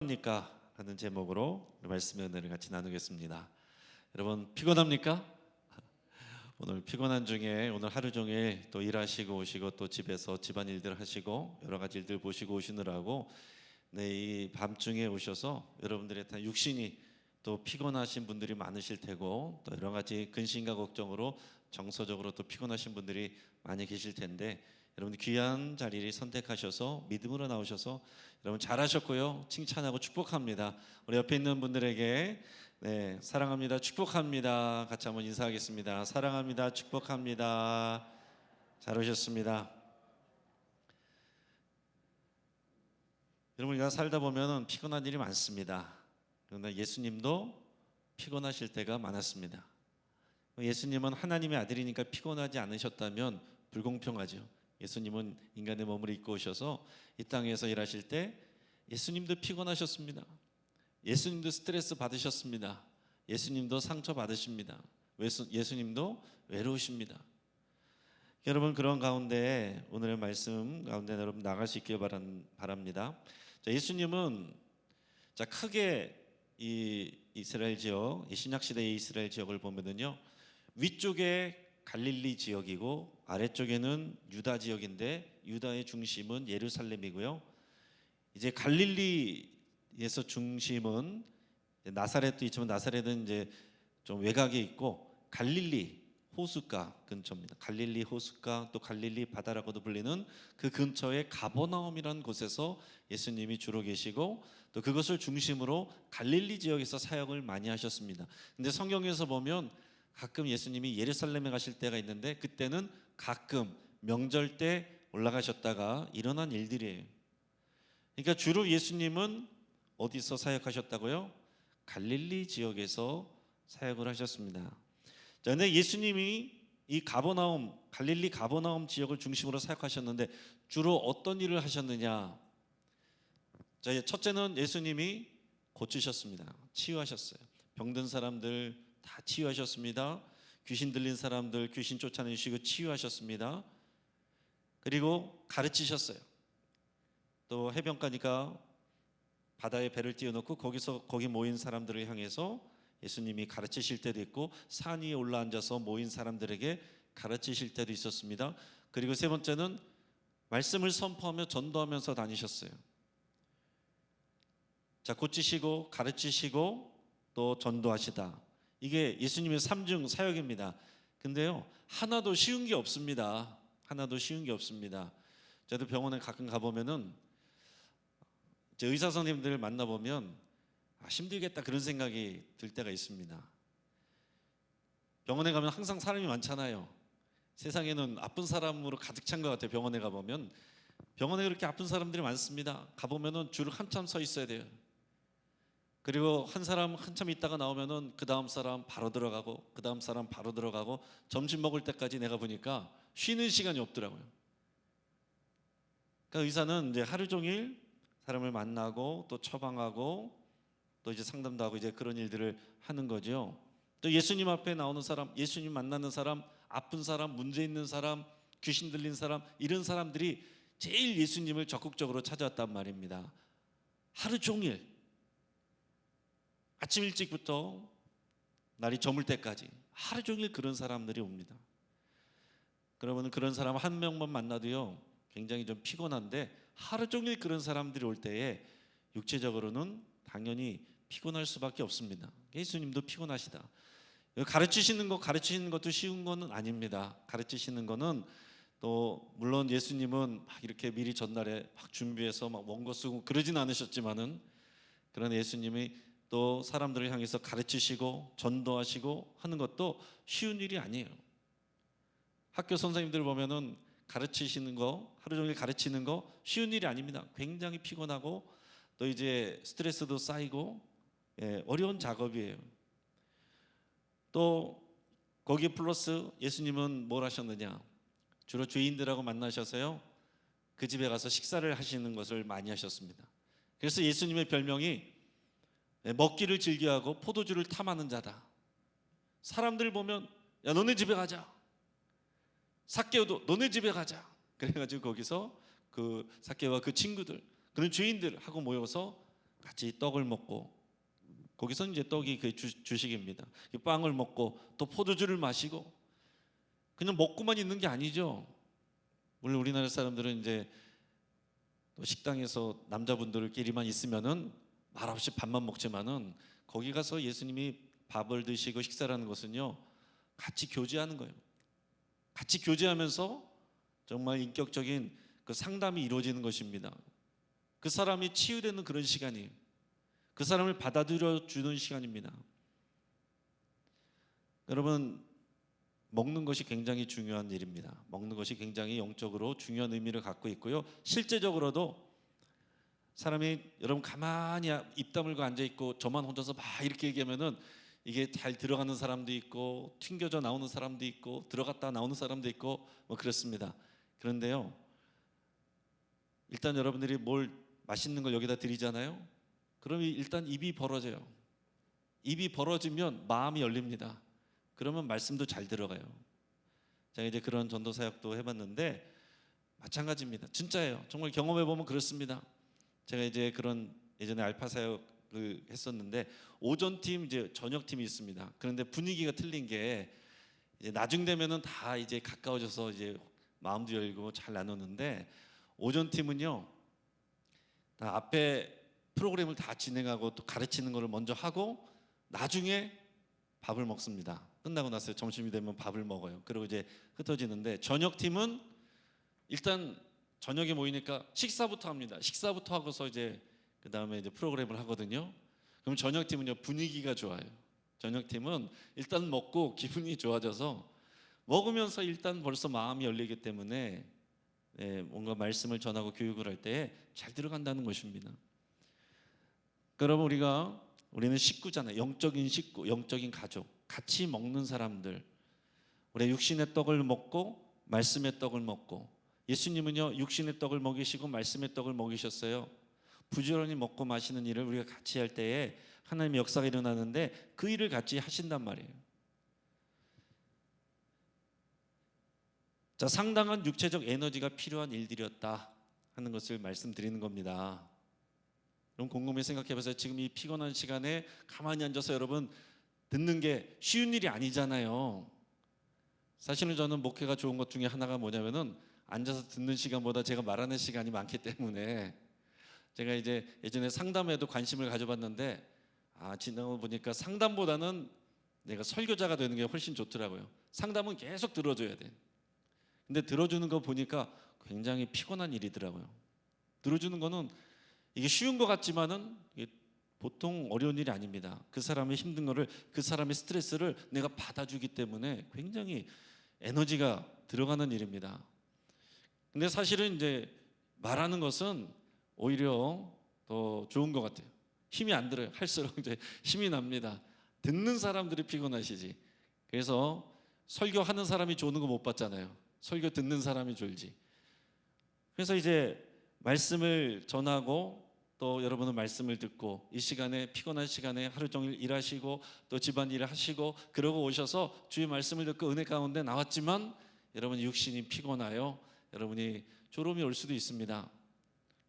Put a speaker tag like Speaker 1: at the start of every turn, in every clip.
Speaker 1: 피곤합니까? 라는 제목으로 말씀의 은혜를 같이 나누겠습니다. 여러분 피곤합니까? 오늘 피곤한 중에 오늘 하루 종일 또 일하시고 오시고 또 집에서 집안일들 하시고 여러 가지 일들 보시고 오시느라고 이 밤중에 오셔서 여러분들의 다 육신이 또 피곤하신 분들이 많으실 테고 또 여러 가지 근심과 걱정으로 정서적으로 또 피곤하신 분들이 많이 계실 텐데 여러분 귀한 자리를 선택하셔서 믿음으로 나오셔서 여러분 잘하셨고요, 칭찬하고 축복합니다. 우리 옆에 있는 분들에게 사랑합니다, 축복합니다 같이 한번 인사하겠습니다. 사랑합니다, 축복합니다. 잘 오셨습니다. 여러분 우리가 살다 보면 피곤한 일이 많습니다. 그러나 예수님도 피곤하실 때가 많았습니다. 예수님은 하나님의 아들이니까 피곤하지 않으셨다면 불공평하죠. 예수님은 인간의 몸을 입고 오셔서 이 땅에서 일하실 때 예수님도 피곤하셨습니다. 예수님도 스트레스 받으셨습니다. 예수님도 상처 받으십니다. 예수님도 외로우십니다. 여러분 그런 가운데 오늘의 말씀 가운데 여러분 나갈 수 있길 바랍니다. 예수님은 크게 이 이스라엘 지역, 이 신약 시대의 이스라엘 지역을 보면은요, 위쪽에 갈릴리 지역이고 아래쪽에는 유다 지역인데 유다의 중심은 예루살렘이고요. 이제 갈릴리에서 중심은 나사렛도 있지만 나사렛은 이제 좀 외곽에 있고 갈릴리 호숫가 근처입니다. 갈릴리 호숫가 또 갈릴리 바다라고도 불리는 그 근처에 가버나움이라는 곳에서 예수님이 주로 계시고 또 그것을 중심으로 갈릴리 지역에서 사역을 많이 하셨습니다. 근데 성경에서 보면 가끔 예수님이 예루살렘에 가실 때가 있는데 그때는 가끔 명절 때 올라가셨다가 일어난 일들이에요. 그러니까 주로 예수님은 어디서 사역하셨다고요? 갈릴리 지역에서 사역을 하셨습니다. 그런데 예수님이 이 가버나움, 갈릴리 가버나움 지역을 중심으로 사역하셨는데 주로 어떤 일을 하셨느냐? 첫째는 예수님이 고치셨습니다. 치유하셨어요. 병든 사람들 다 치유하셨습니다. 귀신 들린 사람들 귀신 쫓아내시고 치유하셨습니다. 그리고 가르치셨어요. 또 해변가니까 바다에 배를 띄워놓고 거기 모인 사람들을 향해서 예수님이 가르치실 때도 있고 산 위에 올라앉아서 모인 사람들에게 가르치실 때도 있었습니다. 그리고 세 번째는 말씀을 선포하며 전도하면서 다니셨어요. 고치시고 가르치시고 또 전도하시다. 이게 예수님의 삼중 사역입니다. 근데요, 하나도 쉬운 게 없습니다. 하나도 쉬운 게 없습니다. 저도 병원에 가끔 가보면은 의사 선생님들 만나보면 힘들겠다 그런 생각이 들 때가 있습니다. 병원에 가면 항상 사람이 많잖아요. 세상에는 아픈 사람으로 가득 찬 것 같아요. 병원에 가보면 병원에 그렇게 아픈 사람들이 많습니다. 가보면은 줄을 한참 서 있어야 돼요. 그리고 한 사람 한참 있다가 나오면은 그 다음 사람 바로 들어가고 그 다음 사람 바로 들어가고 점심 먹을 때까지 내가 보니까 쉬는 시간이 없더라고요. 그러니까 의사는 이제 하루 종일 사람을 만나고 또 처방하고 또 이제 상담도 하고 이제 그런 일들을 하는 거죠. 또 예수님 앞에 나오는 사람, 예수님 만나는 사람, 아픈 사람, 문제 있는 사람, 귀신 들린 사람, 이런 사람들이 제일 예수님을 적극적으로 찾아왔단 말입니다. 하루 종일 아침 일찍부터 날이 저물 때까지 하루 종일 그런 사람들이 옵니다. 그러면 그런 사람 한 명만 만나도요 굉장히 좀 피곤한데 하루 종일 그런 사람들이 올 때에 육체적으로는 당연히 피곤할 수밖에 없습니다. 예수님도 피곤하시다. 가르치시는 것도 쉬운 거는 아닙니다. 가르치시는 거는 또 물론 예수님은 막 이렇게 미리 전날에 막 준비해서 막 원고 쓰고 그러진 않으셨지만은 그런 예수님이 또 사람들을 향해서 가르치시고 전도하시고 하는 것도 쉬운 일이 아니에요. 학교 선생님들 보면은 가르치시는 거, 하루 종일 가르치는 거 쉬운 일이 아닙니다. 굉장히 피곤하고 또 이제 스트레스도 쌓이고 어려운 작업이에요. 또 거기에 플러스 예수님은 뭘 하셨느냐? 주로 죄인들하고 만나셔서요 그 집에 가서 식사를 하시는 것을 많이 하셨습니다. 그래서 예수님의 별명이 먹기를 즐겨하고 포도주를 탐하는 자다. 사람들 보면 야 너네 집에 가자. 삭개오도 너네 집에 가자. 그래가지고 거기서 그 삭개오와 그 친구들 그런 죄인들하고 모여서 같이 떡을 먹고, 거기서 이제 떡이 그 주식입니다. 이 빵을 먹고 또 포도주를 마시고, 그냥 먹고만 있는 게 아니죠. 물론 우리나라 사람들은 이제 또 식당에서 남자분들끼리만 있으면은 말없이 밥만 먹지만은, 거기 가서 예수님이 밥을 드시고 식사라는 것은요, 같이 교제하는 거예요. 같이 교제하면서 정말 인격적인 그 상담이 이루어지는 것입니다. 그 사람이 치유되는 그런 시간이에요. 그 사람을 받아들여 주는 시간입니다. 여러분, 먹는 것이 굉장히 중요한 일입니다. 먹는 것이 굉장히 영적으로 중요한 의미를 갖고 있고요. 실제적으로도 사람이, 여러분 가만히 입 다물고 앉아 있고 저만 혼자서 막 이렇게 얘기하면은 이게 잘 들어가는 사람도 있고 튕겨져 나오는 사람도 있고 들어갔다 나오는 사람도 있고 뭐 그렇습니다. 그런데요, 일단 여러분들이 뭘 맛있는 걸 여기다 드리잖아요. 그러면 일단 입이 벌어져요. 입이 벌어지면 마음이 열립니다. 그러면 말씀도 잘 들어가요. 제가 이제 그런 전도 사역도 해봤는데 마찬가지입니다. 진짜예요. 정말 경험해 보면 그렇습니다. 제가 이제 그런 예전에 알파 사역을 했었는데, 오전 팀 이제 저녁 팀이 있습니다. 그런데 분위기가 틀린 게, 이제 나중 되면은 다 이제 가까워져서 이제 마음도 열고 잘 나누는데, 오전 팀은요, 다 앞에 프로그램을 다 진행하고 또 가르치는 거를 먼저 하고 나중에 밥을 먹습니다. 끝나고 나서 점심이 되면 밥을 먹어요. 그리고 이제 흩어지는데, 저녁 팀은 일단 저녁에 모이니까 식사부터 합니다. 식사부터 하고서 이제 그 다음에 이제 프로그램을 하거든요. 그럼 저녁 팀은요, 분위기가 좋아요. 저녁 팀은 일단 먹고 기분이 좋아져서, 먹으면서 일단 벌써 마음이 열리기 때문에 뭔가 말씀을 전하고 교육을 할 때 잘 들어간다는 것입니다. 여러분, 우리는 식구잖아요. 영적인 식구, 영적인 가족, 같이 먹는 사람들. 우리 육신의 떡을 먹고 말씀의 떡을 먹고, 예수님은요, 육신의 떡을 먹이시고 말씀의 떡을 먹이셨어요. 부지런히 먹고 마시는 일을 우리가 같이 할 때에 하나님의 역사가 일어나는데, 그 일을 같이 하신단 말이에요. 자, 상당한 육체적 에너지가 필요한 일들이었다 하는 것을 말씀드리는 겁니다. 여러분, 곰곰이 생각해 보세요. 지금 이 피곤한 시간에 가만히 앉아서 여러분 듣는 게 쉬운 일이 아니잖아요. 사실은 저는 목회가 좋은 것 중에 하나가 뭐냐면은, 앉아서 듣는 시간보다 제가 말하는 시간이 많기 때문에, 제가 이제 예전에 상담에도 관심을 가져봤는데, 지나고 보니까 상담보다는 내가 설교자가 되는 게 훨씬 좋더라고요. 상담은 계속 들어줘야 돼. 근데 들어주는 거 보니까 굉장히 피곤한 일이더라고요. 들어주는 거는 이게 쉬운 것 같지만은 이게 보통 어려운 일이 아닙니다. 그 사람의 힘든 거를, 그 사람의 스트레스를 내가 받아주기 때문에 굉장히 에너지가 들어가는 일입니다. 근데 사실은 이제 말하는 것은 오히려 더 좋은 것 같아요. 힘이 안 들어요. 할수록 이제 힘이 납니다. 듣는 사람들이 피곤하시지. 그래서 설교하는 사람이 좋은 거 못 봤잖아요. 설교 듣는 사람이 졸지. 그래서 이제 말씀을 전하고 또 여러분은 말씀을 듣고, 이 시간에, 피곤한 시간에 하루 종일 일하시고 또 집안일을 하시고 그러고 오셔서 주의 말씀을 듣고 은혜 가운데 나왔지만, 여러분 육신이 피곤하여 여러분이 졸음이 올 수도 있습니다.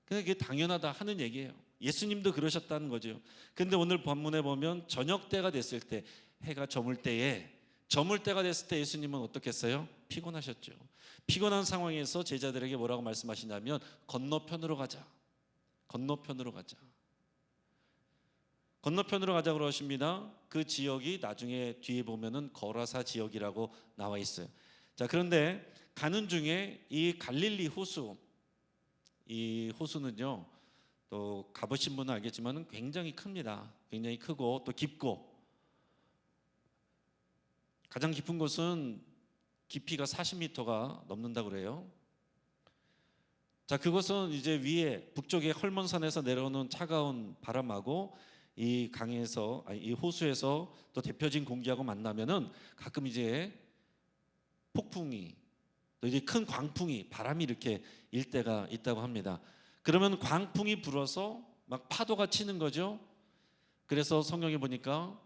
Speaker 1: 그게 당연하다 하는 얘기예요. 예수님도 그러셨다는 거죠. 근데 오늘 본문에 보면 저녁 때가 됐을 때, 해가 저물 때가 됐을 때 예수님은 어떻겠어요? 피곤하셨죠. 피곤한 상황에서 제자들에게 뭐라고 말씀하시냐면, 건너편으로 가자. 건너편으로 가자. 건너편으로 가자 그러십니다. 그 지역이 나중에 뒤에 보면은 거라사 지역이라고 나와 있어요. 자, 그런데 가는 중에 이 갈릴리 호수, 이 호수는요, 또 가보신 분은 알겠지만 굉장히 큽니다. 굉장히 크고 또 깊고, 가장 깊은 곳은 깊이가 40m가 넘는다고 그래요. 자, 그것은 이제 위에 북쪽의 헐몬산에서 내려오는 차가운 바람하고 이 강에서, 이 호수에서 또 데펴진 공기하고 만나면은 가끔 이제 폭풍이, 또 이제 큰 광풍이, 바람이 이렇게 일 때가 있다고 합니다. 그러면 광풍이 불어서 막 파도가 치는 거죠. 그래서 성경에 보니까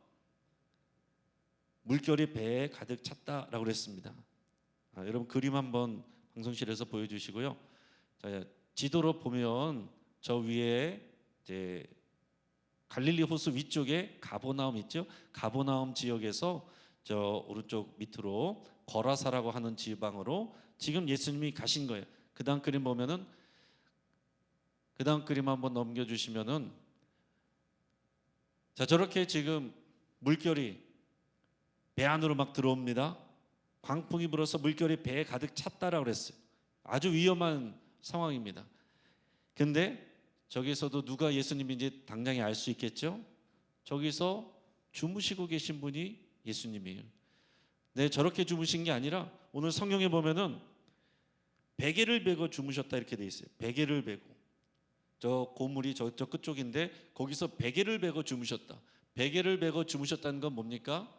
Speaker 1: 물결이 배에 가득 찼다라고 그랬습니다. 여러분 그림 한번 방송실에서 보여주시고요. 자, 지도로 보면 저 위에 이제 갈릴리 호수 위쪽에 가버나움 있죠? 가버나움 지역에서 저 오른쪽 밑으로 거라사라고 하는 지방으로 지금 예수님이 가신 거예요. 그다음 그림 보면은 그다음 그림 한번 넘겨주시면은 자 저렇게 지금 물결이 배 안으로 막 들어옵니다. 광풍이 불어서 물결이 배에 가득 찼다라고 그랬어요. 아주 위험한 상황입니다. 근데 저기서도 누가 예수님인지 당장에 알 수 있겠죠? 저기서 주무시고 계신 분이 예수님이에요. 네, 저렇게 주무신 게 아니라 오늘 성경에 보면은 베개를 베고 주무셨다 이렇게 돼 있어요. 베개를 베고. 저 고물이 저쪽 끝쪽인데 거기서 베개를 베고 주무셨다. 베개를 베고 주무셨다는 건 뭡니까?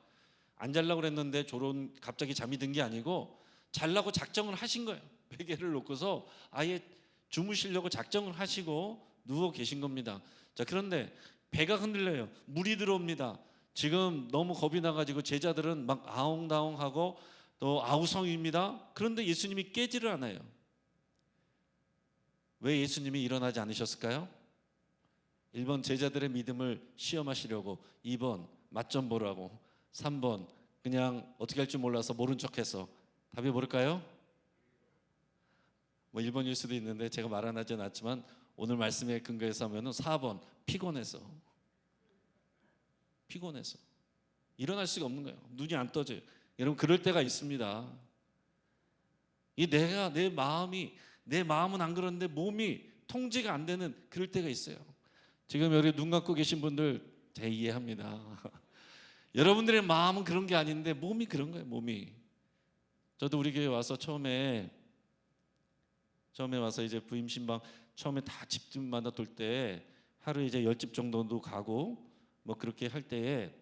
Speaker 1: 안 잘라고 그랬는데 갑자기 잠이 든 게 아니고 잘라고 작정을 하신 거예요. 베개를 놓고서 아예 주무시려고 작정을 하시고 누워 계신 겁니다. 자, 그런데 배가 흔들려요. 물이 들어옵니다. 지금 너무 겁이 나가지고 제자들은 막 아웅다웅하고 또 아우성입니다. 그런데 예수님이 깨지를 않아요. 왜 예수님이 일어나지 않으셨을까요? 1번 제자들의 믿음을 시험하시려고, 2번 맛 좀 보라고, 3번 그냥 어떻게 할 줄 몰라서 모른 척해서. 답이 뭘까요? 뭐 1번일 수도 있는데 제가 말 안 하지 않았지만 오늘 말씀에 근거해서 하면은 4번 피곤해서 일어날 수가 없는 거예요. 눈이 안 떠져요. 여러분 그럴 때가 있습니다. 이 내 마음은 안 그러는데 몸이 통제가 안 되는 그럴 때가 있어요. 지금 여기 눈 감고 계신 분들 제 이해합니다. 여러분들의 마음은 그런 게 아닌데 몸이 그런 거예요. 몸이. 저도 우리 교회 와서 처음에 와서 이제 부임 신방 처음에 다 집집마다 돌 때 하루에 이제 10집 정도도 가고 뭐 그렇게 할 때에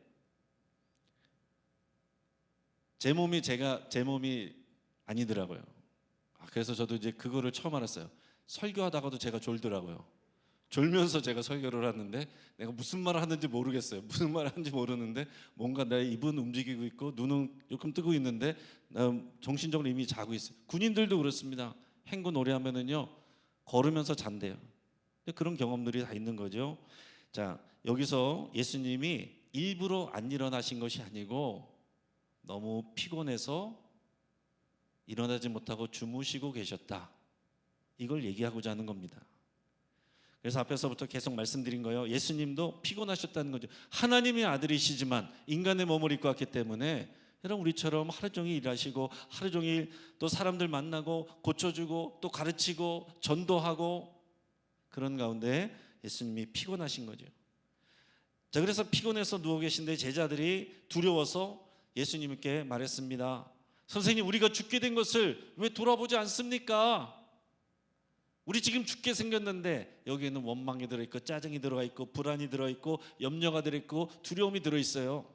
Speaker 1: 제 몸이 아니더라고요. 그래서 저도 이제 그거를 처음 알았어요. 설교하다가도 제가 졸더라고요. 졸면서 제가 설교를 하는데 내가 무슨 말을 하는지 모르겠어요. 무슨 말을 하는지 모르는데 뭔가 내 입은 움직이고 있고 눈은 조금 뜨고 있는데 정신적으로 이미 자고 있어요. 군인들도 그렇습니다. 행군 오래 하면은요 걸으면서 잔대요. 그런 경험들이 다 있는 거죠. 자, 여기서 예수님이 일부러 안 일어나신 것이 아니고 너무 피곤해서 일어나지 못하고 주무시고 계셨다. 이걸 얘기하고자 하는 겁니다. 그래서 앞에서부터 계속 말씀드린 거예요. 예수님도 피곤하셨다는 거죠. 하나님의 아들이시지만 인간의 몸을 입고 왔기 때문에 여러분 우리처럼 하루 종일 일하시고 하루 종일 또 사람들 만나고 고쳐주고 또 가르치고 전도하고 그런 가운데 예수님이 피곤하신 거죠. 자, 그래서 피곤해서 누워 계신데 제자들이 두려워서 예수님께 말했습니다. 선생님, 우리가 죽게 된 것을 왜 돌아보지 않습니까? 우리 지금 죽게 생겼는데 여기에는 원망이 들어있고 짜증이 들어가 있고 불안이 들어있고 염려가 들어있고 두려움이 들어있어요.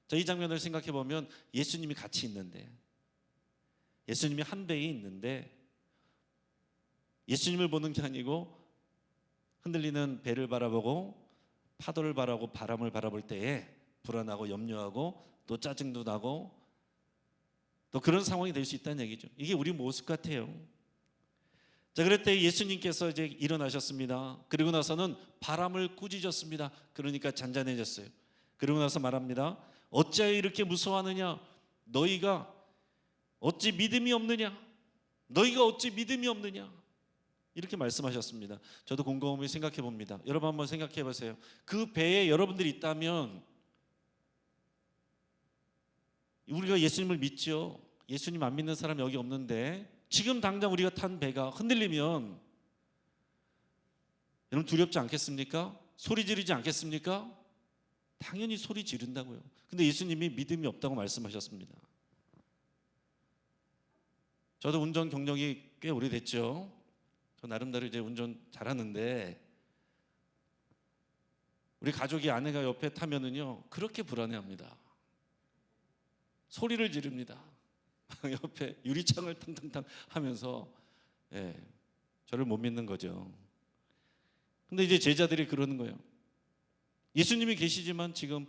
Speaker 1: 자, 이 장면을 생각해 보면 예수님이 같이 있는데, 예수님이 한 배에 있는데 예수님을 보는 게 아니고 흔들리는 배를 바라보고 파도를 바라보고 바람을 바라볼 때에 불안하고 염려하고 또 짜증도 나고 또 그런 상황이 될 수 있다는 얘기죠. 이게 우리 모습 같아요. 자, 그럴 때 예수님께서 이제 일어나셨습니다. 그리고 나서는 바람을 꾸짖었습니다. 그러니까 잔잔해졌어요. 그리고 나서 말합니다. 어찌하여 이렇게 무서워하느냐? 너희가 어찌 믿음이 없느냐? 이렇게 말씀하셨습니다. 저도 곰곰이 생각해 봅니다. 여러분 한번 생각해 보세요. 그 배에 여러분들이 있다면 우리가 예수님을 믿죠. 예수님 안 믿는 사람이 여기 없는데 지금 당장 우리가 탄 배가 흔들리면 여러분 두렵지 않겠습니까? 소리 지르지 않겠습니까? 당연히 소리 지른다고요. 근데 예수님이 믿음이 없다고 말씀하셨습니다. 저도 운전 경력이 꽤 오래됐죠. 저 나름대로 이제 운전 잘하는데 우리 가족이 아내가 옆에 타면은요 그렇게 불안해합니다. 소리를 지릅니다. 옆에 유리창을 탕탕탕 하면서 저를 못 믿는 거죠. 근데 이제 제자들이 그러는 거예요. 예수님이 계시지만 지금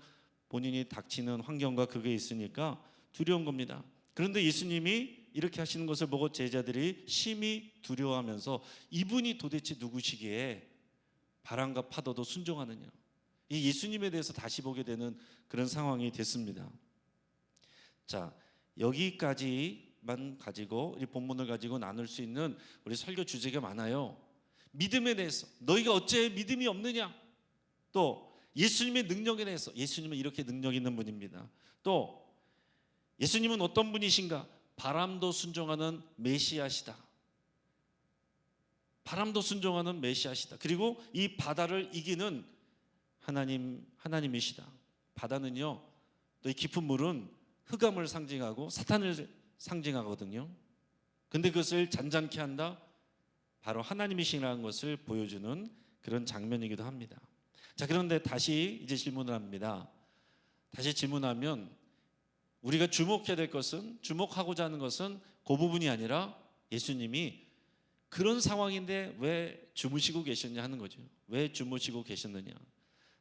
Speaker 1: 본인이 닥치는 환경과 그게 있으니까 두려운 겁니다. 그런데 예수님이 이렇게 하시는 것을 보고 제자들이 심히 두려워하면서 이분이 도대체 누구시기에 바람과 파도도 순종하느냐. 이 예수님에 대해서 다시 보게 되는 그런 상황이 됐습니다. 자, 여기까지만 가지고 이 본문을 가지고 나눌 수 있는 우리 설교 주제가 많아요. 믿음에 대해서 너희가 어째 믿음이 없느냐. 또 예수님의 능력에 대해서 예수님은 이렇게 능력 있는 분입니다. 또 예수님은 어떤 분이신가? 바람도 순종하는 메시아시다. 바람도 순종하는 메시아시다. 그리고 이 바다를 이기는 하나님이시다. 바다는요, 또 이 깊은 물은 흑암을 상징하고 사탄을 상징하거든요. 근데 그것을 잔잔케 한다. 바로 하나님이시라는 것을 보여주는 그런 장면이기도 합니다. 자, 그런데 다시 이제 질문을 합니다. 다시 질문하면 우리가 주목해야 될 것은, 주목하고자 하는 것은 그 부분이 아니라 예수님이 그런 상황인데 왜 주무시고 계셨냐 하는 거죠. 왜 주무시고 계셨느냐.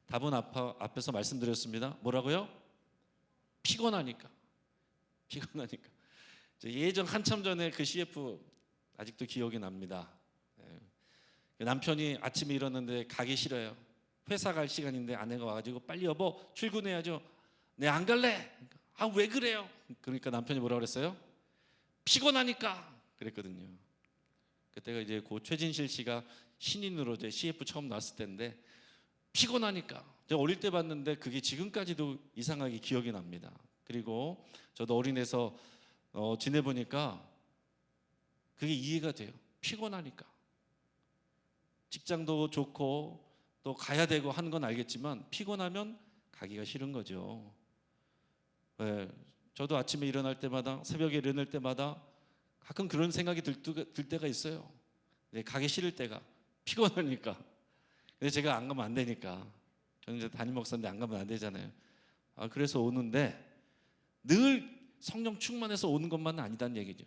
Speaker 1: 답은 앞에서 말씀드렸습니다. 뭐라고요? 피곤하니까. 피곤하니까. 예전 한참 전에 그 CF 아직도 기억이 납니다. 남편이 아침에 일어났는데 가기 싫어요. 회사 갈 시간인데 아내가 와가지고 빨리 여보 출근해야죠. 네, 안 갈래. 아, 왜 그래요? 그러니까 남편이 뭐라고 그랬어요? 피곤하니까 그랬거든요. 그때가 이제 고 최진실 씨가 신인으로 이제 CF 처음 나왔을 때인데 피곤하니까. 제가 어릴 때 봤는데 그게 지금까지도 이상하게 기억이 납니다. 그리고 저도 어린애에서 지내보니까 그게 이해가 돼요. 피곤하니까. 직장도 좋고 또 가야 되고 하는 건 알겠지만 피곤하면 가기가 싫은 거죠. 네, 저도 아침에 일어날 때마다, 새벽에 일어날 때마다 가끔 그런 생각이 들 때가 있어요. 네, 가기 싫을 때가, 피곤하니까. 근데 제가 안 가면 안 되니까. 저는 이제 담임 목사인데 안 가면 안 되잖아요. 그래서 오는데 늘 성령 충만해서 오는 것만은 아니다는 얘기죠.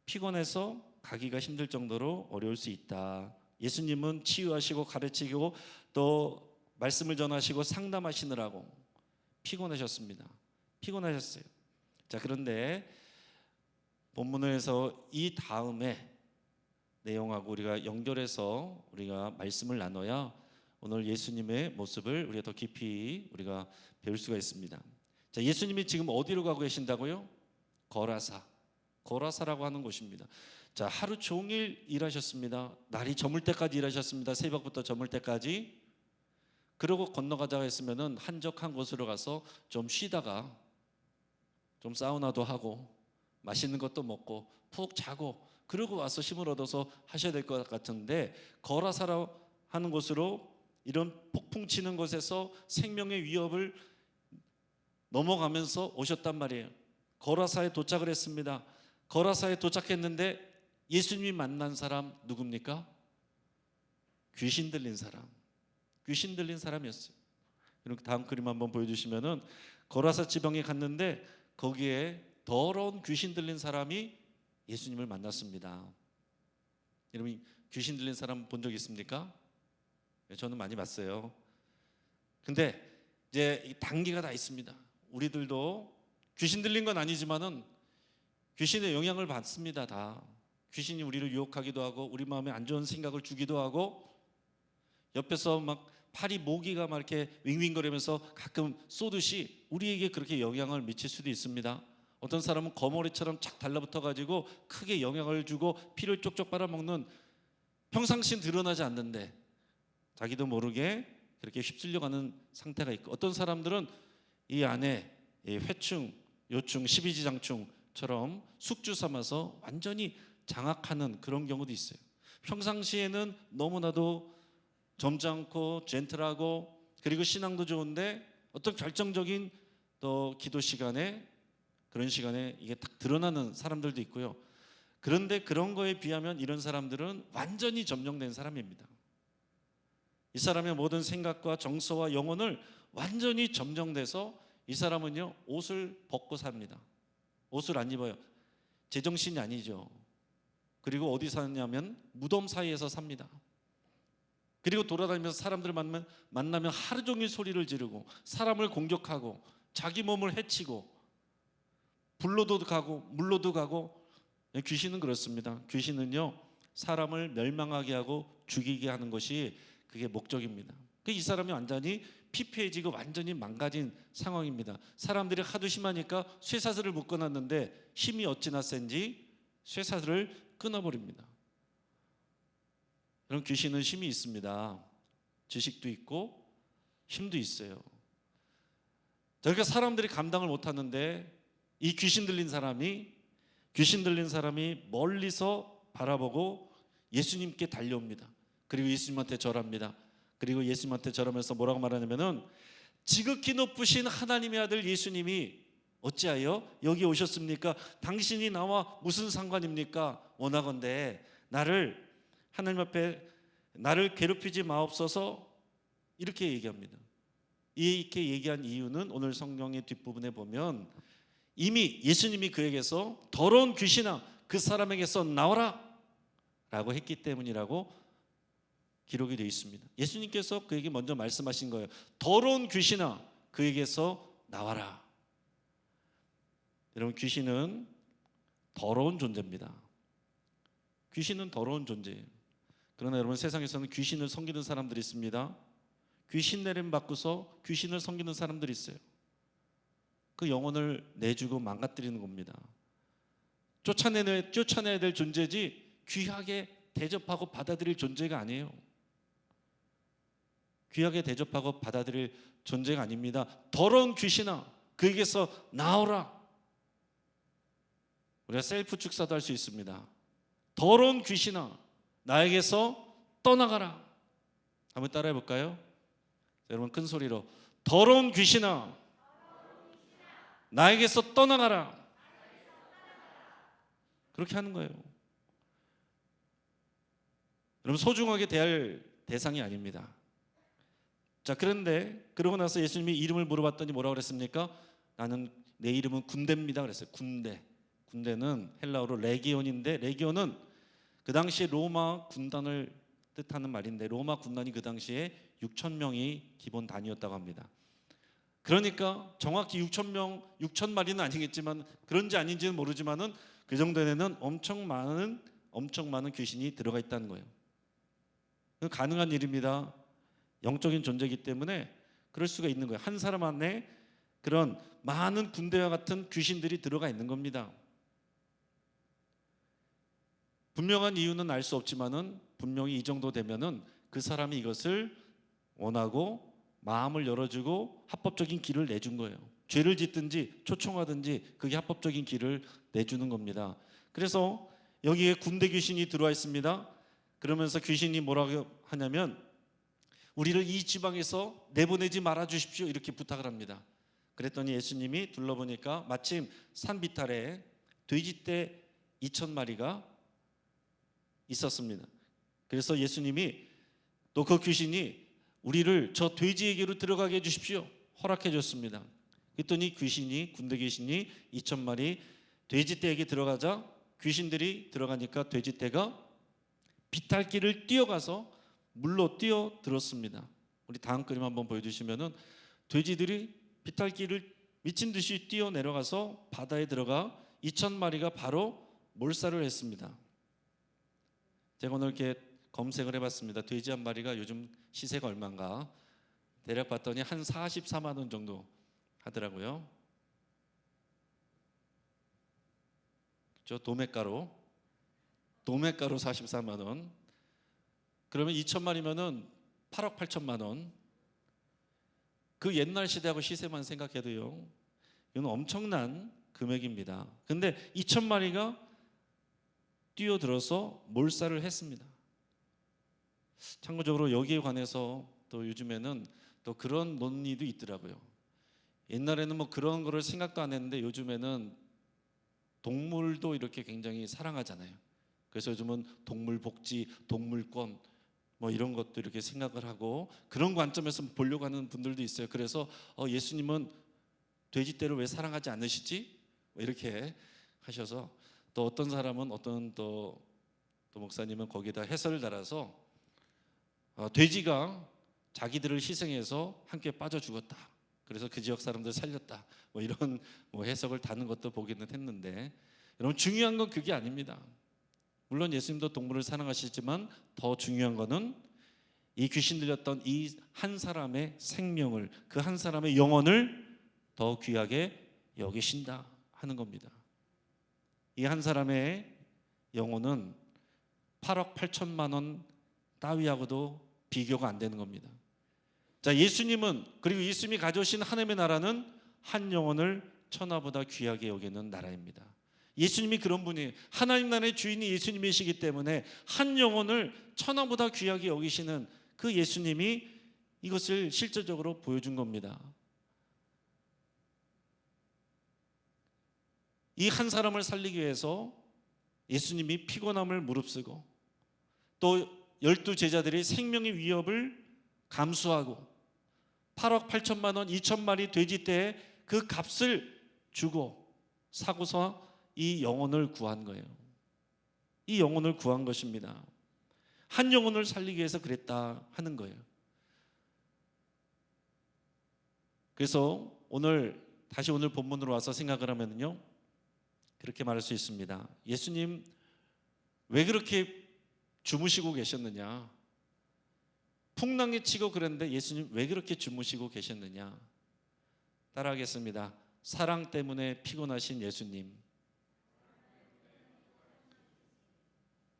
Speaker 1: 피곤해서 가기가 힘들 정도로 어려울 수 있다. 예수님은 치유하시고 가르치고 또 말씀을 전하시고 상담하시느라고 피곤하셨습니다. 피곤하셨어요. 자, 그런데 본문에서 이 다음에 내용하고 우리가 연결해서 우리가 말씀을 나눠야 오늘 예수님의 모습을 우리가 더 깊이 우리가 배울 수가 있습니다. 자, 예수님이 지금 어디로 가고 계신다고요? 거라사라고 하는 곳입니다. 자, 하루 종일 일하셨습니다. 날이 저물 때까지 일하셨습니다. 새벽부터 저물 때까지. 그러고 건너가자고 했으면은 한적한 곳으로 가서 좀 쉬다가 좀 사우나도 하고 맛있는 것도 먹고 푹 자고 그러고 와서 힘을 얻어서 하셔야 될 것 같은데, 거라사라 하는 곳으로 이런 폭풍 치는 곳에서 생명의 위협을 넘어가면서 오셨단 말이에요. 거라사에 도착을 했습니다. 거라사에 도착했는데 예수님이 만난 사람 누굽니까? 귀신 들린 사람. 귀신 들린 사람이었어요. 그리고 다음 그림 한번 보여주시면은 거라사 지방에 갔는데 거기에 더러운 귀신 들린 사람이 예수님을 만났습니다. 여러분 귀신 들린 사람 본 적 있습니까? 저는 많이 봤어요. 근데 이제 단계가 다 있습니다. 우리들도 귀신 들린 건 아니지만은 귀신의 영향을 받습니다. 다 귀신이 우리를 유혹하기도 하고 우리 마음에 안 좋은 생각을 주기도 하고 옆에서 막 팔이 모기가 막 이렇게 윙윙거리면서 가끔 쏘듯이 우리에게 그렇게 영향을 미칠 수도 있습니다. 어떤 사람은 거머리처럼 착 달라붙어 가지고 크게 영향을 주고 피를 쪽쪽 빨아먹는, 평상시엔 드러나지 않는데 자기도 모르게 그렇게 휩쓸려가는 상태가 있고, 어떤 사람들은 이 안에 회충, 요충, 십이지장충처럼 숙주 삼아서 완전히 장악하는 그런 경우도 있어요. 평상시에는 너무나도 점잖고 젠틀하고 그리고 신앙도 좋은데 어떤 결정적인 또 기도 시간에, 그런 시간에 이게 딱 드러나는 사람들도 있고요. 그런데 그런 거에 비하면 이런 사람들은 완전히 점령된 사람입니다. 이 사람의 모든 생각과 정서와 영혼을 완전히 점령돼서 이 사람은요 옷을 벗고 삽니다. 옷을 안 입어요. 제정신이 아니죠. 그리고 어디 사냐면 무덤 사이에서 삽니다. 그리고 돌아다니면서 사람들 만나면 하루 종일 소리를 지르고 사람을 공격하고 자기 몸을 해치고 불로도 가고 물로도 가고. 귀신은 그렇습니다. 귀신은요 사람을 멸망하게 하고 죽이게 하는 것이 그게 목적입니다. 이 사람이 완전히 피폐해지고 완전히 망가진 상황입니다. 사람들이 하도 심하니까 쇠사슬을 묶어놨는데 힘이 어찌나 센지 쇠사슬을 끊어버립니다. 그럼 귀신은 힘이 있습니다. 지식도 있고 힘도 있어요. 저희가 사람들이 감당을 못하는데 이 귀신 들린 사람이 멀리서 바라보고 예수님께 달려옵니다. 그리고 예수님한테 절합니다. 그리고 예수님한테 절하면서 뭐라고 말하냐면은 지극히 높으신 하나님의 아들 예수님이 어찌하여 여기 오셨습니까? 당신이 나와 무슨 상관입니까? 원하건대 하나님 앞에 나를 괴롭히지 마옵소서. 이렇게 얘기합니다. 이렇게 얘기한 이유는 오늘 성경의 뒷부분에 보면 이미 예수님이 그에게서 더러운 귀신아 그 사람에게서 나와라 라고 했기 때문이라고 기록이 되어 있습니다. 예수님께서 그에게 먼저 말씀하신 거예요. 더러운 귀신아 그에게서 나와라. 여러분, 귀신은 더러운 존재입니다. 귀신은 더러운 존재예요. 그러나 여러분, 세상에서는 귀신을 섬기는 사람들이 있습니다. 귀신 내림 받고서 귀신을 섬기는 사람들이 있어요. 그 영혼을 내주고 망가뜨리는 겁니다. 쫓아내야 될 존재지 귀하게 대접하고 받아들일 존재가 아니에요. 귀하게 대접하고 받아들일 존재가 아닙니다. 더러운 귀신아 그에게서 나오라. 우리가 셀프 축사도 할 수 있습니다. 더러운 귀신아 나에게서 떠나가라. 한번 따라해 볼까요? 여러분, 큰 소리로 더러운 귀신아 나에게서 떠나가라. 그렇게 하는 거예요. 여러분, 소중하게 대할 대상이 아닙니다. 자, 그런데 그러고 나서 예수님이 이름을 물어봤더니 뭐라고 그랬습니까? 내 이름은 군대입니다 그랬어요. 군대는 헬라어로 레기온인데, 레기온은 그 당시에 로마 군단을 뜻하는 말인데, 로마 군단이 그 당시에 6,000명이 기본 단위였다고 합니다. 그러니까 정확히 6,000마리는 아니겠지만, 그런지 아닌지는 모르지만은 그 정도에는 엄청 많은 귀신이 들어가 있다는 거예요. 가능한 일입니다. 영적인 존재이기 때문에 그럴 수가 있는 거예요. 한 사람 안에 그런 많은 군대와 같은 귀신들이 들어가 있는 겁니다. 분명한 이유는 알 수 없지만은 분명히 이 정도 되면은 그 사람이 이것을 원하고 마음을 열어주고 합법적인 길을 내준 거예요. 죄를 짓든지 초청하든지 그게 합법적인 길을 내주는 겁니다. 그래서 여기에 군대 귀신이 들어와 있습니다. 그러면서 귀신이 뭐라고 하냐면 우리를 이 지방에서 내보내지 말아 주십시오 이렇게 부탁을 합니다. 그랬더니 예수님이 둘러보니까 마침 산 비탈에 돼지떼 2,000마리가 있었습니다. 그래서 예수님이 또 그 귀신이 우리를 저 돼지에게로 들어가게 해주십시오 허락해 줬습니다. 그랬더니 군대 귀신이 2,000마리 돼지떼에게 들어가자 귀신들이 들어가니까 돼지떼가 비탈길을 뛰어가서 물로 뛰어들었습니다. 우리 다음 그림 한번 보여주시면은 돼지들이 비탈길을 미친 듯이 뛰어 내려가서 바다에 들어가 2,000마리가 바로 몰살을 했습니다. 제가 오늘 이렇게 검색을 해봤습니다. 돼지 한 마리가 요즘 시세가 얼마인가 대략 봤더니 한 44만 원 정도 하더라고요. 저 도매가로 44만 원. 그러면 2,000마리면은 8억 8천만 원. 그 옛날 시대하고 시세만 생각해도요, 이건 엄청난 금액입니다. 근데 2,000마리가 뛰어들어서 몰살을 했습니다. 참고적으로 여기에 관해서 또 요즘에는 또 그런 논의도 있더라고요. 옛날에는 뭐 그런 거를 생각도 안 했는데 요즘에는 동물도 이렇게 굉장히 사랑하잖아요. 그래서 요즘은 동물 복지, 동물권 뭐 이런 것도 이렇게 생각을 하고 그런 관점에서 보려고 하는 분들도 있어요. 그래서 예수님은 돼지떼를 왜 사랑하지 않으시지? 뭐 이렇게 하셔서 또 어떤 사람은 또 목사님은 거기다 해설을 달아서 돼지가 자기들을 희생해서 함께 빠져 죽었다. 그래서 그 지역 사람들 살렸다. 뭐 이런 해석을 다는 것도 보기는 했는데 여러분 중요한 건 그게 아닙니다. 물론 예수님도 동물을 사랑하시지만 더 중요한 거는 이 귀신 들렸던 이 한 사람의 생명을, 그 한 사람의 영혼을 더 귀하게 여기신다 하는 겁니다. 이 한 사람의 영혼은 8억 8천만 원 따위하고도 비교가 안 되는 겁니다. 자, 예수님은, 그리고 예수님이 가져오신 하나님의 나라는 한 영혼을 천하보다 귀하게 여기는 나라입니다. 예수님이 그런 분이에요. 하나님 나라의 주인이 예수님이시기 때문에 한 영혼을 천하보다 귀하게 여기시는 그 예수님이 이것을 실제적으로 보여준 겁니다. 이 한 사람을 살리기 위해서 예수님이 피곤함을 무릅쓰고 또 12 제자들이 생명의 위협을 감수하고 8억 8천만 원 2천마리 돼지떼에 그 값을 주고 사고서 이 영혼을 구한 거예요. 이 영혼을 구한 것입니다. 한 영혼을 살리기 위해서 그랬다 하는 거예요. 그래서 다시 오늘 본문으로 와서 생각을 하면요, 그렇게 말할 수 있습니다. 예수님 왜 그렇게 주무시고 계셨느냐? 풍랑이 치고 그랬는데 예수님 왜 그렇게 주무시고 계셨느냐? 따라하겠습니다. 사랑 때문에 피곤하신 예수님.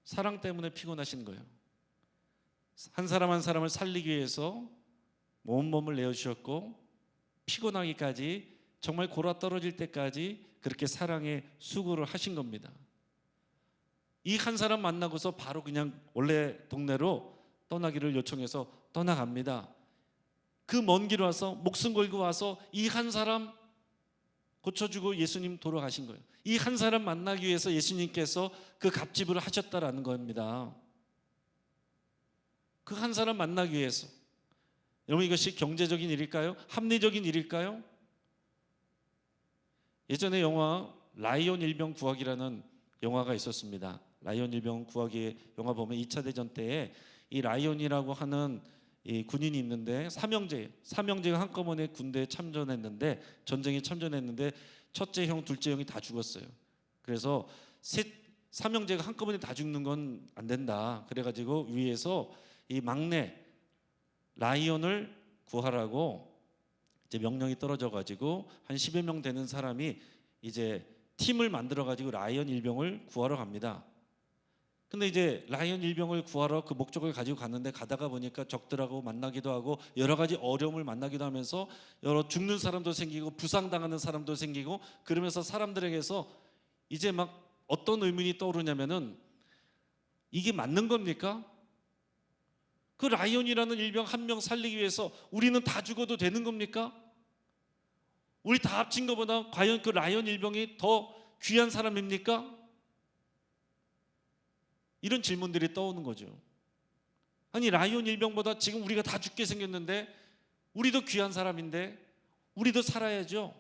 Speaker 1: 사랑 때문에 피곤하신 거예요. 한 사람 한 사람을 살리기 위해서 온몸을 내어주셨고 피곤하기까지, 정말 골아 떨어질 때까지 그렇게 사랑의 수고를 하신 겁니다. 이 한 사람 만나고서 바로 그냥 원래 동네로 떠나기를 요청해서 떠나갑니다. 그 먼 길 와서 목숨 걸고 와서 이 한 사람 고쳐주고 예수님 돌아가신 거예요. 이 한 사람 만나기 위해서 예수님께서 그 값지불을 하셨다라는 겁니다. 그 한 사람 만나기 위해서. 여러분, 이것이 경제적인 일일까요? 합리적인 일일까요? 예전에 영화 라이온 일병 구하기라는 영화가 있었습니다. 라이온 일병 구하기 영화 보면 2차 대전 때에 이 라이온이라고 하는 이 군인이 있는데 삼형제가 한꺼번에 군대에 참전했는데, 전쟁에 참전했는데 첫째 형, 둘째 형이 다 죽었어요. 그래서 삼형제가 한꺼번에 다 죽는 건 안 된다. 그래가지고 위에서 이 막내 라이온을 구하라고 이제 명령이 떨어져가지고 한 10여 명 되는 사람이 이제 팀을 만들어가지고 라이온 일병을 구하러 갑니다. 근데 이제 라이온 일병을 구하러 그 목적을 가지고 갔는데, 가다가 보니까 적들하고 만나기도 하고 여러 가지 어려움을 만나기도 하면서 여러 죽는 사람도 생기고 부상당하는 사람도 생기고, 그러면서 사람들에게서 이제 막 어떤 의문이 떠오르냐면은, 이게 맞는 겁니까? 그 라이온이라는 일병 한 명 살리기 위해서 우리는 다 죽어도 되는 겁니까? 우리 다 합친 것보다 과연 그 라이온 일병이 더 귀한 사람입니까? 이런 질문들이 떠오는 거죠. 아니, 라이온 일병보다 지금 우리가 다 죽게 생겼는데, 우리도 귀한 사람인데 우리도 살아야죠.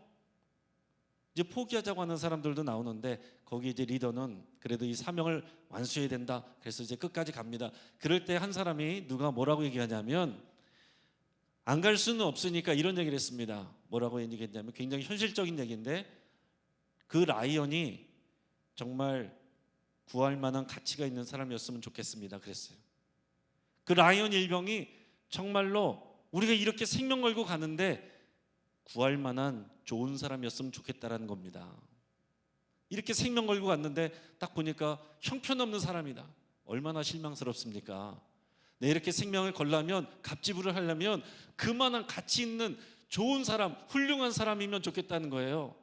Speaker 1: 이제 포기하자고 하는 사람들도 나오는데, 거기 이제 리더는 그래도 이 사명을 완수해야 된다. 그래서 이제 끝까지 갑니다. 그럴 때 한 사람이 누가 뭐라고 얘기하냐면, 안 갈 수는 없으니까 이런 얘기를 했습니다. 뭐라고 얘기했냐면, 굉장히 현실적인 얘기인데, 그 라이언이 정말 구할 만한 가치가 있는 사람이었으면 좋겠습니다. 그랬어요. 그 라이언 일병이 정말로 우리가 이렇게 생명 걸고 가는데 구할 만한 좋은 사람이었으면 좋겠다라는 겁니다. 이렇게 생명 걸고 갔는데 딱 보니까 형편없는 사람이다. 얼마나 실망스럽습니까? 네, 이렇게 생명을 걸려면, 갑지불을 하려면 그만한 가치 있는 좋은 사람, 훌륭한 사람이면 좋겠다는 거예요.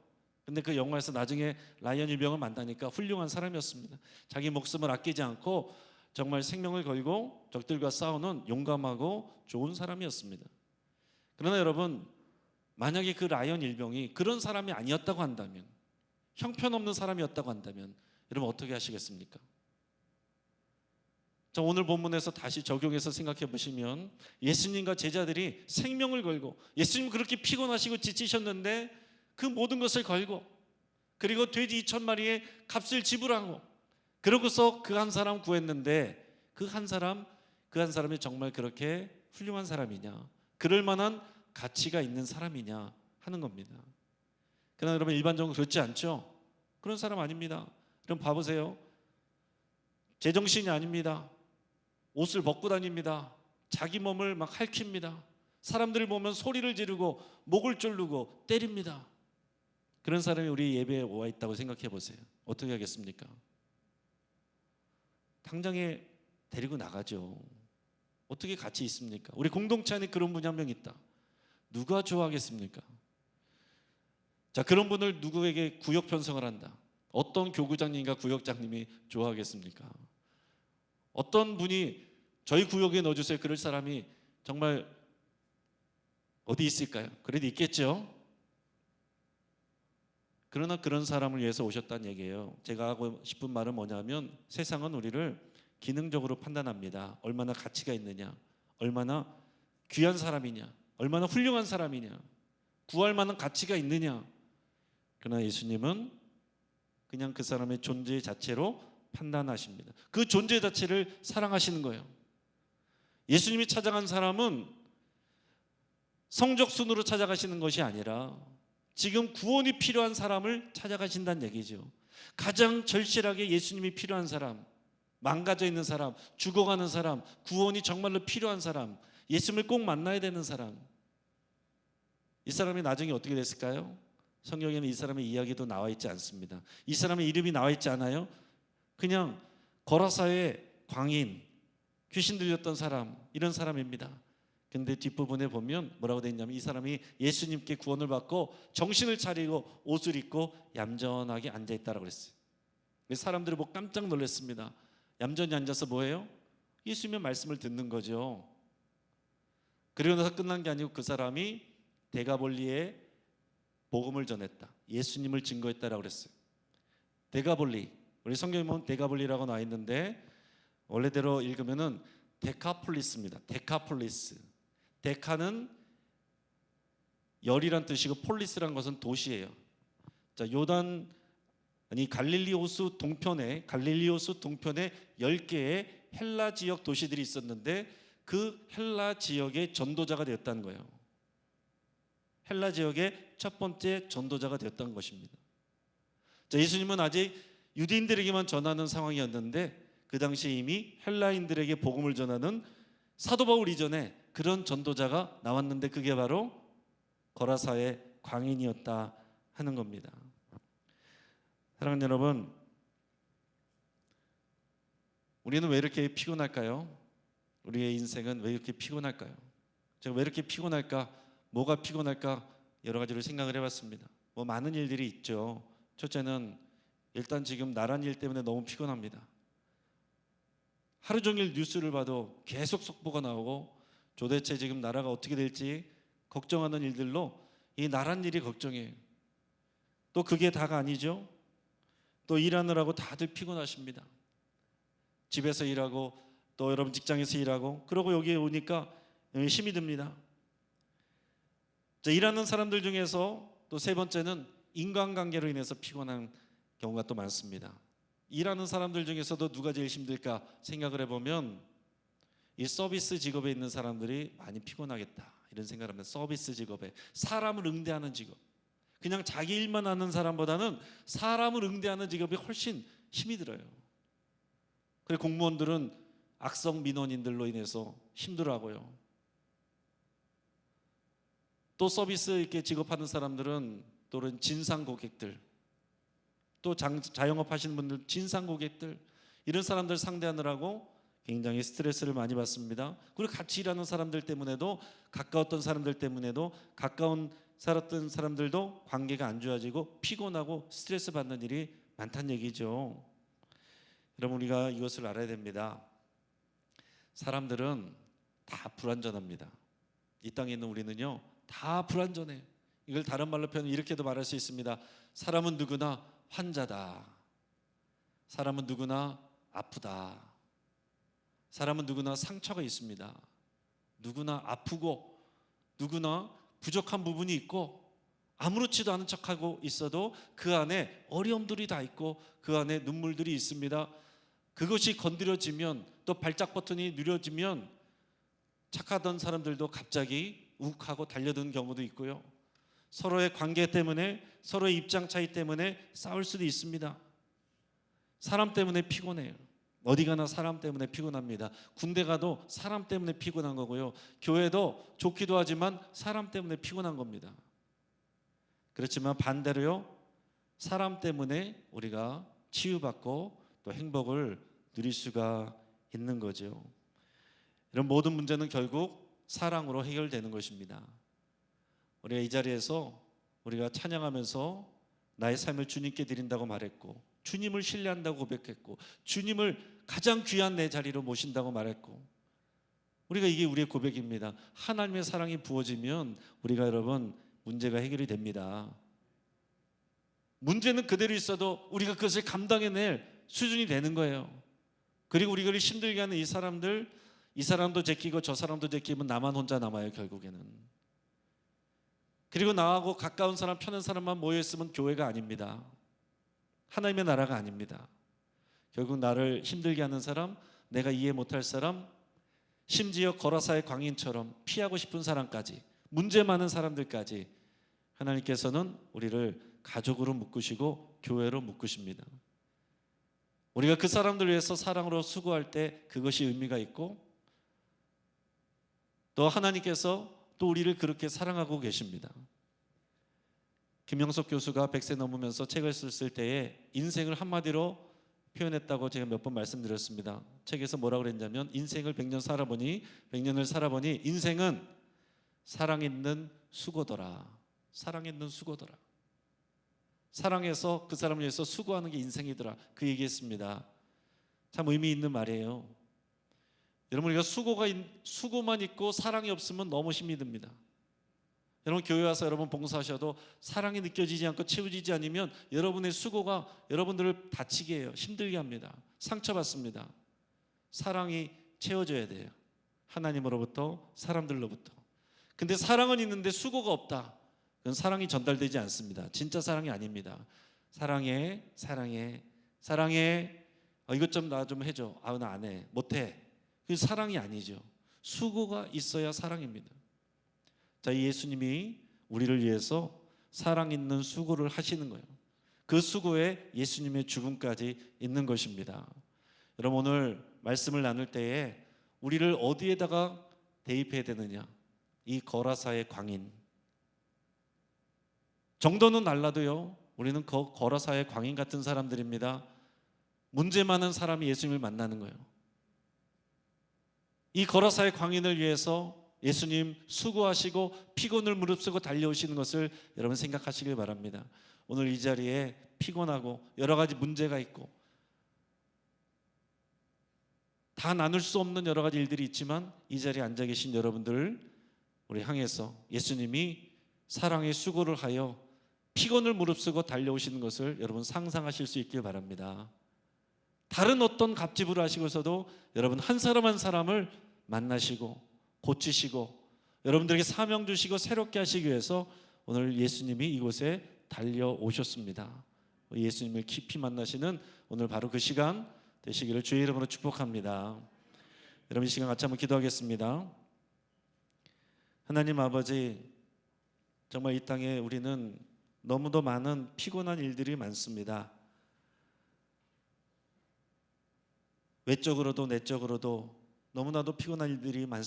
Speaker 1: 근데 그 영화에서 나중에 라이언 일병을 만나니까 훌륭한 사람이었습니다. 자기 목숨을 아끼지 않고 정말 생명을 걸고 적들과 싸우는 용감하고 좋은 사람이었습니다. 그러나 여러분, 만약에 그 라이언 일병이 그런 사람이 아니었다고 한다면, 형편없는 사람이었다고 한다면, 여러분 어떻게 하시겠습니까? 자, 오늘 본문에서 다시 적용해서 생각해 보시면, 예수님과 제자들이 생명을 걸고, 예수님 그렇게 피곤하시고 지치셨는데 그 모든 것을 걸고, 그리고 돼지 2,000마리의 값을 지불하고, 그러고서 그 한 사람 구했는데, 그 한 사람이 정말 그렇게 훌륭한 사람이냐, 그럴 만한 가치가 있는 사람이냐 하는 겁니다. 그러나 여러분, 일반적으로 그렇지 않죠? 그런 사람 아닙니다. 그럼 봐보세요. 제정신이 아닙니다. 옷을 벗고 다닙니다. 자기 몸을 막 핥힙니다. 사람들을 보면 소리를 지르고 목을 조르고 때립니다. 그런 사람이 우리 예배에 와 있다고 생각해 보세요. 어떻게 하겠습니까? 당장에 데리고 나가죠. 어떻게 같이 있습니까? 우리 공동체 안에 그런 분이 한 명 있다. 누가 좋아하겠습니까? 자, 그런 분을 누구에게 구역 편성을 한다. 어떤 교구장님과 구역장님이 좋아하겠습니까? 어떤 분이 저희 구역에 넣어주세요. 그럴 사람이 정말 어디 있을까요? 그래도 있겠죠. 그러나 그런 사람을 위해서 오셨다는 얘기예요. 제가 하고 싶은 말은 뭐냐면 세상은 우리를 기능적으로 판단합니다. 얼마나 가치가 있느냐, 얼마나 귀한 사람이냐, 얼마나 훌륭한 사람이냐, 구할 만한 가치가 있느냐. 그러나 예수님은 그냥 그 사람의 존재 자체로 판단하십니다. 그 존재 자체를 사랑하시는 거예요. 예수님이 찾아간 사람은 성적 순으로 찾아가시는 것이 아니라 지금 구원이 필요한 사람을 찾아가신다는 얘기죠. 가장 절실하게 예수님이 필요한 사람, 망가져 있는 사람, 죽어가는 사람, 구원이 정말로 필요한 사람, 예수님을 꼭 만나야 되는 사람. 이 사람이 나중에 어떻게 됐을까요? 성경에는 이 사람의 이야기도 나와 있지 않습니다. 이 사람의 이름이 나와 있지 않아요? 그냥 거라사의 광인, 귀신 들렸던 사람, 이런 사람입니다. 근데 뒷부분에 보면 뭐라고 되어 있냐면 이 사람이 예수님께 구원을 받고 정신을 차리고 옷을 입고 얌전하게 앉아있다라고 그랬어요. 사람들이 뭐 깜짝 놀랐습니다. 얌전히 앉아서 뭐해요? 예수님의 말씀을 듣는 거죠. 그리고 나서 끝난 게 아니고 그 사람이 데가볼리에 복음을 전했다. 예수님을 증거했다라고 그랬어요. 데가볼리, 우리 성경에 보면 데가볼리라고 나와 있는데 원래대로 읽으면은 데카폴리스입니다. 데카폴리스. 데카는 열이란 뜻이고 폴리스란 것은 도시예요. 자, 갈릴리오스 동편에 10개의 헬라 지역 도시들이 있었는데 그 헬라 지역의 전도자가 되었다는 거예요. 헬라 지역의 첫 번째 전도자가 되었다는 것입니다. 자, 예수님은 아직 유대인들에게만 전하는 상황이었는데 그 당시 이미 헬라인들에게 복음을 전하는 사도 바울 이전에 그런 전도자가 나왔는데 그게 바로 거라사의 광인이었다 하는 겁니다. 사랑하는 여러분, 우리는 왜 이렇게 피곤할까요? 우리의 인생은 왜 이렇게 피곤할까요? 제가 왜 이렇게 피곤할까? 뭐가 피곤할까? 여러 가지로 생각을 해봤습니다. 뭐 많은 일들이 있죠. 첫째는 일단 지금 나란 일 때문에 너무 피곤합니다. 하루 종일 뉴스를 봐도 계속 속보가 나오고 도대체 지금 나라가 어떻게 될지 걱정하는 일들로 이 나란 일이 걱정이에요. 또 그게 다가 아니죠. 또 일하느라고 다들 피곤하십니다. 집에서 일하고 또 여러분 직장에서 일하고 그러고 여기에 오니까 힘이 듭니다. 자, 일하는 사람들 중에서 또 세 번째는 인간관계로 인해서 피곤한 경우가 또 많습니다. 일하는 사람들 중에서도 누가 제일 힘들까 생각을 해보면 이 서비스 직업에 있는 사람들이 많이 피곤하겠다 이런 생각을 합니다. 서비스 직업에 사람을 응대하는 직업, 그냥 자기 일만 하는 사람보다는 사람을 응대하는 직업이 훨씬 힘이 들어요. 그리고 공무원들은 악성 민원인들로 인해서 힘들어하고요. 또 서비스 이렇게 직업하는 사람들은 또는 진상 고객들, 또 자영업 하시는 분들 진상 고객들, 이런 사람들 상대하느라고 굉장히 스트레스를 많이 받습니다. 그리고 같이 일하는 사람들 때문에도, 가까웠던 사람들 때문에도, 가까운 살았던 사람들도 관계가 안 좋아지고 피곤하고 스트레스 받는 일이 많다는 얘기죠. 여러분, 우리가 이것을 알아야 됩니다. 사람들은 다 불완전합니다. 이 땅에 있는 우리는요 다 불완전해요. 이걸 다른 말로 표현하면 이렇게도 말할 수 있습니다. 사람은 누구나 환자다. 사람은 누구나 아프다. 사람은 누구나 상처가 있습니다. 누구나 아프고 누구나 부족한 부분이 있고 아무렇지도 않은 척하고 있어도 그 안에 어려움들이 다 있고 그 안에 눈물들이 있습니다. 그것이 건드려지면 또 발작 버튼이 누려지면 착하던 사람들도 갑자기 욱하고 달려드는 경우도 있고요. 서로의 관계 때문에, 서로의 입장 차이 때문에 싸울 수도 있습니다. 사람 때문에 피곤해요. 어디 가나 사람 때문에 피곤합니다. 군대 가도 사람 때문에 피곤한 거고요. 교회도 좋기도 하지만 사람 때문에 피곤한 겁니다. 그렇지만 반대로요, 사람 때문에 우리가 치유받고 또 행복을 누릴 수가 있는 거죠. 이런 모든 문제는 결국 사랑으로 해결되는 것입니다. 우리가 이 자리에서 우리가 찬양하면서 나의 삶을 주님께 드린다고 말했고, 주님을 신뢰한다고 고백했고, 주님을 가장 귀한 내 자리로 모신다고 말했고, 우리가 이게 우리의 고백입니다. 하나님의 사랑이 부어지면 우리가 여러분 문제가 해결이 됩니다. 문제는 그대로 있어도 우리가 그것을 감당해낼 수준이 되는 거예요. 그리고 우리가 힘들게 하는 이 사람도 제끼고 저 사람도 제끼면 나만 혼자 남아요, 결국에는. 그리고 나하고 가까운 사람, 편한 사람만 모여있으면 교회가 아닙니다. 하나님의 나라가 아닙니다. 결국 나를 힘들게 하는 사람, 내가 이해 못할 사람, 심지어 거라사의 광인처럼 피하고 싶은 사람까지, 문제 많은 사람들까지 하나님께서는 우리를 가족으로 묶으시고 교회로 묶으십니다. 우리가 그 사람들 위해서 사랑으로 수고할 때 그것이 의미가 있고, 또 하나님께서 또 우리를 그렇게 사랑하고 계십니다. 김영석 교수가 100세 넘으면서 책을 썼을 때에 인생을 한마디로 표현했다고 제가 몇 번 말씀드렸습니다. 책에서 뭐라고 그랬냐면, 인생을 100년 살아보니 100년을 살아보니 인생은 사랑 있는 수고더라. 사랑 있는 수고더라. 사랑해서 그 사람을 위해서 수고하는 게 인생이더라. 그 얘기했습니다. 참 의미 있는 말이에요. 여러분, 우리가 수고만 있고 사랑이 없으면 너무 힘이 듭니다. 여러분, 교회 와서 여러분 봉사하셔도 사랑이 느껴지지 않고 채워지지 않으면 여러분의 수고가 여러분들을 다치게 해요. 힘들게 합니다. 상처받습니다. 사랑이 채워져야 돼요. 하나님으로부터, 사람들로부터. 근데 사랑은 있는데 수고가 없다. 그건 사랑이 전달되지 않습니다. 진짜 사랑이 아닙니다. 사랑해, 사랑해, 사랑해. 이것 좀 나 좀 해줘. 나 안 해. 못해. 그게 사랑이 아니죠. 수고가 있어야 사랑입니다. 자, 이 예수님이 우리를 위해서 사랑 있는 수고를 하시는 거예요. 그 수고에 예수님의 죽음까지 있는 것입니다. 여러분, 오늘 말씀을 나눌 때에 우리를 어디에다가 대입해야 되느냐? 이 거라사의 광인. 정도는 달라도요, 우리는 거라사의 광인 같은 사람들입니다. 문제 많은 사람이 예수님을 만나는 거예요. 이 거라사의 광인을 위해서 예수님 수고하시고 피곤을 무릅쓰고 달려오시는 것을 여러분 생각하시길 바랍니다. 오늘 이 자리에 피곤하고 여러 가지 문제가 있고 다 나눌 수 없는 여러 가지 일들이 있지만, 이 자리에 앉아 계신 여러분들을 우리 향해서 예수님이 사랑의 수고를 하여 피곤을 무릅쓰고 달려오시는 것을 여러분 상상하실 수 있길 바랍니다. 다른 어떤 갑질을 하시고서도 여러분 한 사람 한 사람을 만나시고 고치시고 여러분들에게 사명 주시고 새롭게 하시기 위해서 오늘 예수님이 이곳에 달려오셨습니다. 예수님을 깊이 만나시는 오늘 바로 그 시간 되시기를 주의 이름으로 축복합니다. 여러분, 이 시간 같이 한번 기도하겠습니다. 하나님 아버지, 정말 이 땅에 우리는 너무도 많은 피곤한 일들이 많습니다. 외적으로도 내적으로도 너무나도 피곤한 일들이 많습니다.